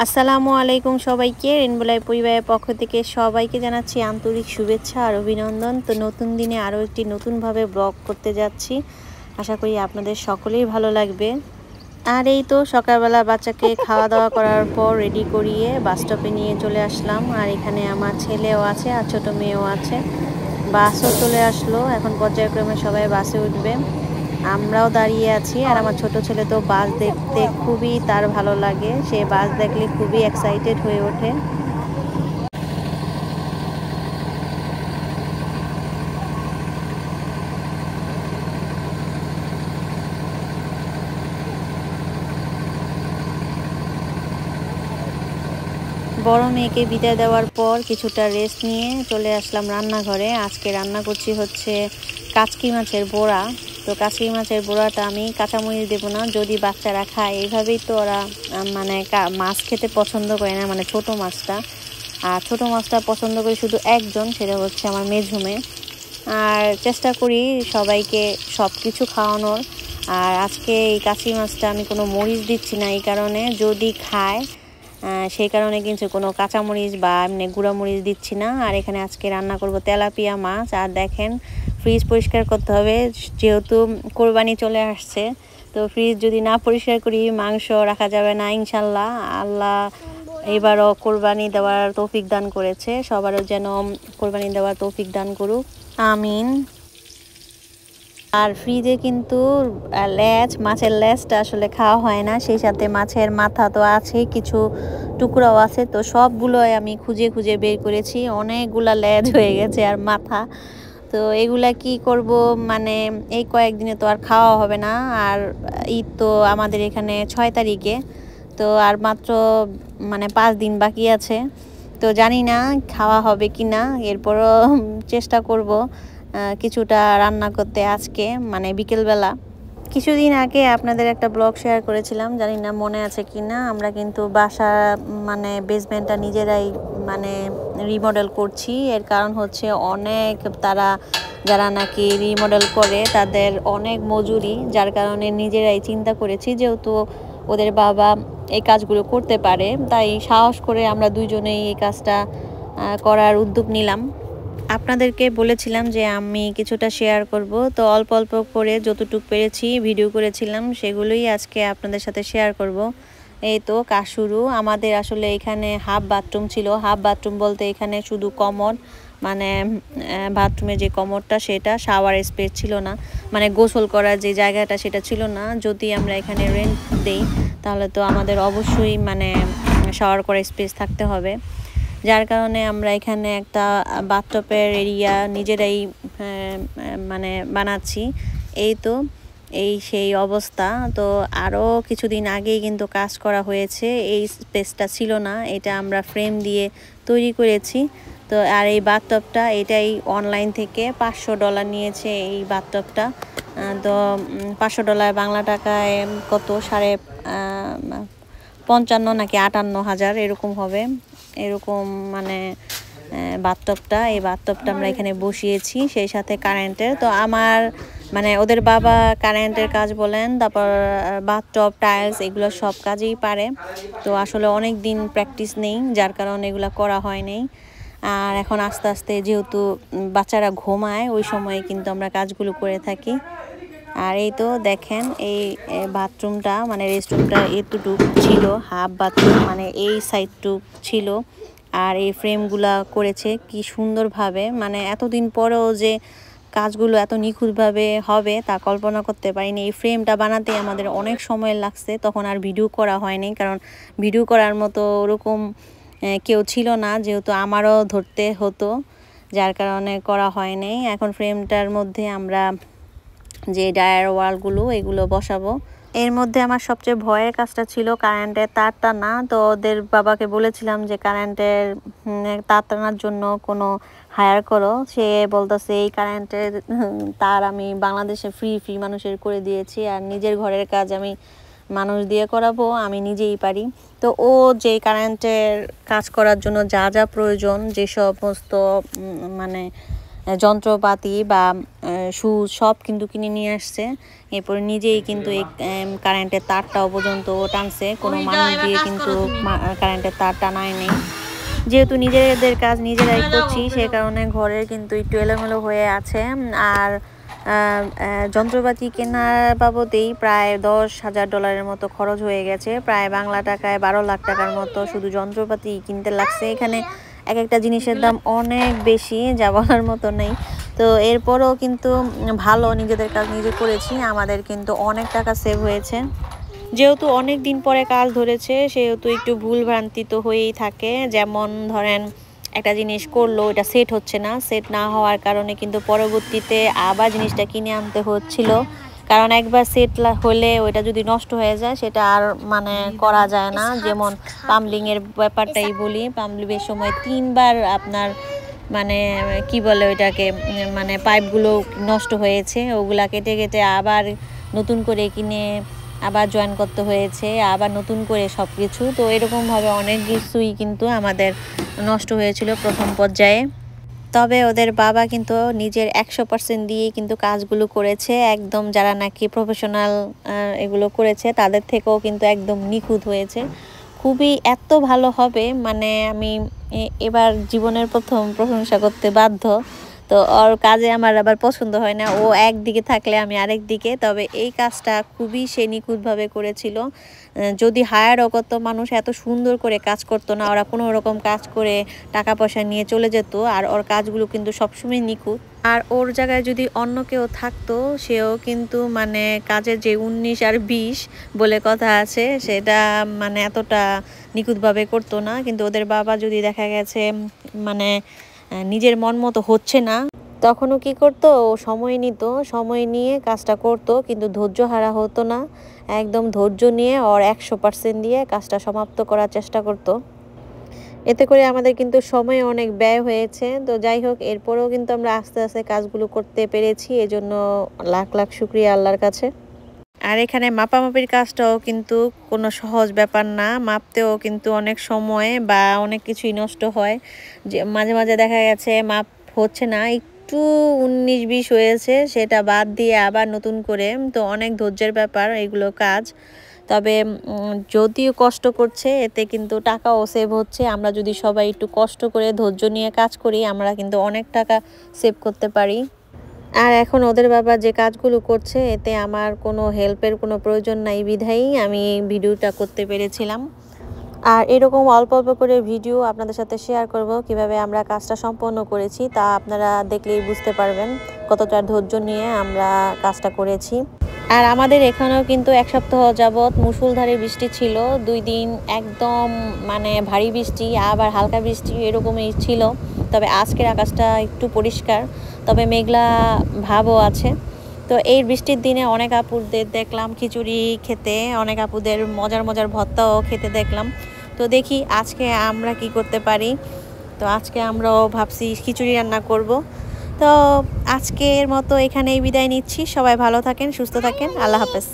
আসসালামু আলাইকুম সবাইকে। রেইনবো লাইফ পরিবারের পক্ষ থেকে সবাইকে জানাচ্ছি আন্তরিক শুভেচ্ছা আর অভিনন্দন। তো নতুন দিনে আরও একটি নতুনভাবে ব্লগ করতে যাচ্ছি। আশা করি আপনাদের সকলেই ভালো লাগবে। আর এই তো সকালবেলা বাচ্চাকে খাওয়া দাওয়া করার পর রেডি করিয়ে বাস স্টপে নিয়ে চলে আসলাম। আর এখানে আমার ছেলেও আছে আর ছোটো মেয়েও আছে। বাসও চলে আসলো, এখন পর্যায়ক্রমে সবাই বাসে উঠবে। আমরাও দাঁড়িয়ে আছি। আর আমার ছোট ছেলে তো বাস দেখতে খুবই তার ভালো লাগে, সে বাস দেখলে খুবই এক্সাইটেড হয়ে ওঠে। বড় মেয়েকে বিদায় দেওয়ার পর কিছুটা রেস্ট নিয়ে চলে আসলাম রান্নাঘরে। আজকে রান্না করছি হচ্ছে কাচকি মাছের বড়া। তো কাচকি মাছের বড়াটা আমি কাঁচামরিচ দেবো না, যদি বাচ্চারা খায় এইভাবেই তো ওরা মানে মাছ খেতে পছন্দ করে না, মানে ছোট মাছটা। আর ছোট মাছটা পছন্দ করি শুধু একজন, সেটা হচ্ছে আমার মেঝো মেয়ে। আর চেষ্টা করি সবাইকে সব কিছু খাওয়ানোর। আর আজকে এই কাচকি মাছটা আমি কোনো মরিচ দিচ্ছি না, এই কারণে যদি খায় সেই কারণে কিন্তু কোনো কাঁচামরিচ বা এমনি গুঁড়ামরিচ দিচ্ছি না। আর এখানে আজকে রান্না করব তেলাপিয়া মাছ। আর দেখেন ফ্রিজ পরিষ্কার করতে হবে, যেহেতু কোরবানি চলে আসছে। তো ফ্রিজ যদি না পরিষ্কার করি মাংস রাখা যাবে না ইনশাল্লাহ। আল্লাহ এবারও কোরবানি দেওয়ার তৌফিক দান করেছে, সবারও যেন কোরবানি দেওয়ার তৌফিক দান করুক, আমিন। আর ফ্রিজে কিন্তু মাছের লেজটা আসলে খাওয়া হয় না, সেই সাথে মাছের মাথা তো আছে, কিছু টুকরাও আছে। তো সবগুলোই আমি খুঁজে খুঁজে বের করেছি, অনেকগুলা লেজ হয়ে গেছে আর মাথা। তো এগুলা কি করব, মানে এই কয়েকদিনে তো আর খাওয়া হবে না। আর ঈদ তো আমাদের এখানে 6 তারিখে, তো আর মাত্র মানে 5 দিন বাকি আছে। তো জানি না খাওয়া হবে কি না, এরপরও চেষ্টা করব কিছুটা রান্না করতে আজকে, মানে বিকেলবেলা। কিছুদিন আগে আপনাদের একটা ব্লগ শেয়ার করেছিলাম, জানি না মনে আছে কি না। আমরা কিন্তু বাসা মানে বেসমেন্টটা নিজেরাই মানে রিমডেল করছি। এর কারণ হচ্ছে অনেক তারা যারা নাকি রিমডেল করে তাদের অনেক মজুরি, যার কারণে নিজেরাই চিন্তা করেছি যেহেতু ওদের বাবা এই কাজগুলো করতে পারে, তাই সাহস করে আমরা দুইজনেই এই কাজটা করার উদ্যোগ নিলাম। আপনাদেরকে বলেছিলাম যে আমি কিছুটা শেয়ার করব, তো অল্প অল্প করে যতটুকু পেরেছি ভিডিও করেছিলাম, সেগুলোই আজকে আপনাদের সাথে শেয়ার করব। এই তো কাজ শুরু। আমাদের আসলে এখানে হাফ বাথরুম ছিল, হাফ বাথরুম বলতে এখানে শুধু কমোড, মানে বাথরুমে যে কমোডটা সেটা, শাওয়ার স্পেস ছিল না, মানে গোসল করার যে জায়গাটা সেটা ছিল না। যদি আমরা এখানে রেন্ট দেই তাহলে তো আমাদের অবশ্যই মানে শাওয়ার করার স্পেস থাকতে হবে, যার কারণে আমরা এখানে একটা বাথটবের এরিয়া নিজেরাই মানে বানাচ্ছি। এই তো এই সেই অবস্থা। তো আরও কিছুদিন আগেই কিন্তু কাজ করা হয়েছে, এই স্পেসটা ছিল না, এটা আমরা ফ্রেম দিয়ে তৈরি করেছি। তো আর এই বাথটবটা এটাই অনলাইন থেকে $500 নিয়েছে এই বাথটবটা। তো $500 বাংলা টাকায় কত, 55 নাকি 58 হাজার এরকম হবে, এরকম মানে বাথটবটা। এই বাথটবটা আমরা এখানে বসিয়েছি, সেই সাথে কারেন্টের। তো আমার মানে ওদের বাবা কারেন্টের কাজ বলেন, তারপর বাথটব টাইলস এগুলো সব কাজেই পারে। তো আসলে অনেক দিন প্র্যাকটিস নেই, যার কারণে এগুলো করা হয় নাই। আর এখন আস্তে আস্তে যেহেতু বাচ্চারা ঘুমায় ওই সময়ে কিন্তু আমরা কাজগুলো করে থাকি। আর এই তো দেখেন এই বাথরুমটা মানে রেস্টরুমটা এতটুক ছিল, হাফ বাথরুম, মানে এই সাইডটুক ছিল। আর এই ফ্রেমগুলা করেছে কি সুন্দরভাবে, মানে এতদিন পরেও যে কাজগুলো এত নিখুঁতভাবে হবে তা কল্পনা করতে পারিনি। এই ফ্রেমটা বানাতে আমাদের অনেক সময় লাগছে, তখন আর ভিডিও করা হয়নি, কারণ ভিডিও করার মতো ওরকম কেউ ছিল না, যেহেতু আমারও ধরতে হতো, যার কারণে করা হয়নি। এখন ফ্রেমটার মধ্যে আমরা যে ডায়ার ওয়ালগুলো এগুলো বসাবো। এর মধ্যে আমার সবচেয়ে ভয়ের কাজটা ছিল কারেন্টের তার টানা। তো ওদের বাবাকে বলেছিলাম যে কারেন্টের তার টানার জন্য কোনো হায়ার করো, সে বলতেছে এই কারেন্টের তার আমি বাংলাদেশে ফ্রি মানুষের করে দিয়েছি, আর নিজের ঘরের কাজ আমি মানুষ দিয়ে করাবো, আমি নিজেই পারি। তো ও যে কারেন্টের কাজ করার জন্য যা যা প্রয়োজন, যে সমস্ত মানে যন্ত্রপাতি বা সুচ সব কিন্তু কিনে নিয়ে আসছে। এরপর নিজেই কিন্তু এই কারেন্টের তারটাও পর্যন্ত টানছে, কোনো মানুষ দিয়ে কিন্তু কারেন্টের তার টানায় নেই। যেহেতু নিজেদের কাজ নিজেরাই করছি সে কারণে ঘরের কিন্তু একটু এলোমেলো হয়ে আছে। আর যন্ত্রপাতি কেনার বাবদেই প্রায় $10,000 মতো খরচ হয়ে গেছে, প্রায় বাংলা টাকায় 12 লাখ টাকার মতো শুধু যন্ত্রপাতি কিনতে লাগছে। এখানে এক একটা জিনিসের দাম অনেক বেশি, যা বলার মতো নেই। তো এরপরও কিন্তু ভালো, নিজেদের কাজ নিজে করেছি, আমাদের কিন্তু অনেক টাকা সেভ হয়েছে। যেহেতু অনেক দিন পরে কাজ ধরেছে সেহেতু একটু ভুল ভ্রান্তি তো হয়েই থাকে। যেমন ধরেন একটা জিনিস করলো, এটা সেট হচ্ছে না, সেট না হওয়ার কারণে কিন্তু পরবর্তীতে আবার জিনিসটা কিনে আনতে হচ্ছিল। কারণ একবার সেট হলে ওইটা যদি নষ্ট হয়ে যায় সেটা আর মানে করা যায় না। যেমন পাম্বলিংয়ের ব্যাপারটাই বলি, পাম্বলিংয়ের সময় 3বার আপনার মানে কি বলে ওইটাকে, মানে পাইপগুলো নষ্ট হয়েছে, ওগুলা কেটে কেটে আবার নতুন করে কিনে আবার জয়েন করতে হয়েছে, আবার নতুন করে সব কিছু। তো এরকমভাবে অনেক কিছুই কিন্তু আমাদের নষ্ট হয়েছিল প্রথম পর্যায়ে। তবে ওদের বাবা কিন্তু নিজের 100% দিয়ে কিন্তু কাজগুলো করেছে, একদম যারা নাকি প্রফেশনাল এগুলো করেছে তাদের থেকেও কিন্তু একদম নিখুঁত হয়েছে। খুবই এত ভালো হবে মানে আমি এবার জীবনের প্রথম প্রশংসা করতে বাধ্য। তো ওর কাজে আমার আবার পছন্দ হয় না, ও একদিকে থাকলে আমি আরেক দিকে। তবে এই কাজটা খুবই সে নিখুঁতভাবে করেছিল। যদি হায়ারও করতো মানুষ এত সুন্দর করে কাজ করতো না, ওরা কোনো রকম কাজ করে টাকা পয়সা নিয়ে চলে যেত। আর ওর কাজগুলো কিন্তু সবসময় নিখুঁত। আর ওর জায়গায় যদি অন্য কেউ থাকতো সেও কিন্তু মানে কাজের যে 19 আর 20 বলে কথা আছে সেটা মানে এতটা নিখুঁতভাবে করতো না। কিন্তু ওদের বাবা যদি দেখা গেছে মানে নিজের মন মতো হচ্ছে না, তখনও কি করতো, ও সময় নিত, সময় নিয়ে কাজটা করতো, কিন্তু ধৈর্য হারা হতো না। একদম ধৈর্য নিয়ে ওর 100% দিয়ে কাজটা সমাপ্ত করার চেষ্টা করতো। এতে করে আমাদের কিন্তু সময় অনেক ব্যয় হয়েছে। তো যাই হোক, এরপরেও কিন্তু আমরা আস্তে আস্তে কাজগুলো করতে পেরেছি, এজন্য লাখ লাখ শুকরিয়া আল্লাহর কাছে। আর এখানে মাপামাপির কাজটাও কিন্তু কোনো সহজ ব্যাপার না, মাপতেও কিন্তু অনেক সময় বা অনেক কিছুই নষ্ট হয়। যে মাঝে মাঝে দেখা গেছে মাপ হচ্ছে না, একটু 19-20 হয়েছে, সেটা বাদ দিয়ে আবার নতুন করে। তো অনেক ধৈর্যের ব্যাপার এগুলো কাজ। তবে যদিও কষ্ট করছে এতে কিন্তু টাকাও সেভ হচ্ছে। আমরা যদি সবাই একটু কষ্ট করে ধৈর্য নিয়ে কাজ করি আমরা কিন্তু অনেক টাকা সেভ করতে পারি। আর এখন ওদের বাবা যে কাজগুলো করছে এতে আমার কোনো হেল্পের কোনো প্রয়োজন নাই বিধায়ী আমি ভিডিওটা করতে পেরেছিলাম। আর এরকম অল্প অল্প করে ভিডিও আপনাদের সাথে শেয়ার করব, কিভাবে আমরা কাজটা সম্পন্ন করেছি তা আপনারা দেখলেই বুঝতে পারবেন কতটা ধৈর্য নিয়ে আমরা কাজটা করেছি। আর আমাদের এখানেও কিন্তু 1 সপ্তাহ যাবৎ মুষলধারে বৃষ্টি ছিল, 2 দিন একদম মানে ভারী বৃষ্টি আবার হালকা বৃষ্টি এরকমই ছিল। তবে আজকের আকাশটা একটু পরিষ্কার, তবে মেঘলা ভাবও আছে। তো এই বৃষ্টির দিনে অনেক আপুদের দেখলাম খিচুড়ি খেতে, অনেক আপুদের মজার মজার ভর্তাও খেতে দেখলাম। তো দেখি আজকে আমরা কি করতে পারি। তো আজকে আমরাও ভাবছি খিচুড়ি রান্না করব। তো আজকের মতো এখানেই বিদায় নিচ্ছি। সবাই ভালো থাকেন, সুস্থ থাকেন, আল্লাহ হাফেজ।